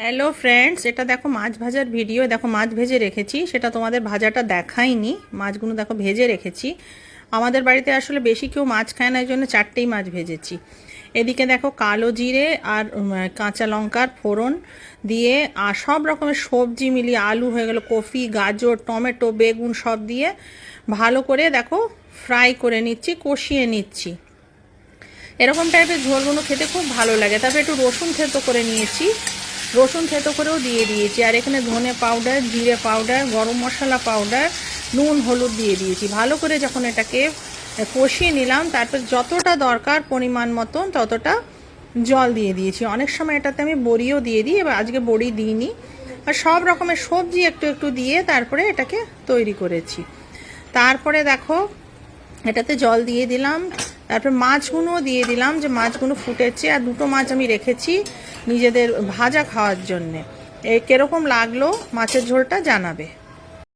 Hello friends, এটা দেখো মাছ ভাজার ভিডিও। দেখো মাছ ভেজে রেখেছি, সেটা তোমাদের ভাজাটা দেখাইনি। মাছগুলো দেখো ভেজে রেখেছি। আমাদের বাড়িতে আসলে বেশি কেউ মাছ খায় না, এই জন্য 4টেই মাছ ভেজেছি। এদিকে দেখো কালো জিরে আর কাঁচা লঙ্কার ফোড়ন দিয়ে আর সব রকমের সবজি মিলিয়ে, আলু হয়ে গেল, কফি, গাজর, টমেটো, বেগুন সব দিয়ে ভালো করে দেখো ফ্রাই করে নিচ্ছি, কষিয়ে নিচ্ছি। এরকম টাইপের ঝোলগুলো খেতে খুব ভালো লাগে। তারপরে একটু রসুন থেতো করে নিয়েছি, রসুন থেতো করেও দিয়ে দিয়েছি। আর এখানে ধনে পাউডার, জিরে পাউডার, গরম মশলা পাউডার, নুন, হলুদ দিয়ে দিয়েছি। ভালো করে যখন এটাকে কষিয়ে নিলাম, তারপর যতটা দরকার পরিমাণ মতন ততটা জল দিয়ে দিয়েছি। অনেক সময় এটাতে আমি বড়িও দিয়ে দিই, এবার আজকে বড়ি দিইনি। আর সব রকমের সবজি একটু একটু দিয়ে তারপরে এটাকে তৈরি করেছি। তারপরে দেখো এটাতে জল দিয়ে দিলাম, তারপর মাছগুলোও দিয়ে দিলাম, যে মাছগুলো ফুটেছে। আর দুটো মাছ আমি রেখেছি নিজেদের ভাজা খাওয়ার জন্যে। কিরকম লাগলো মাছের ঝোলটা জানাবে।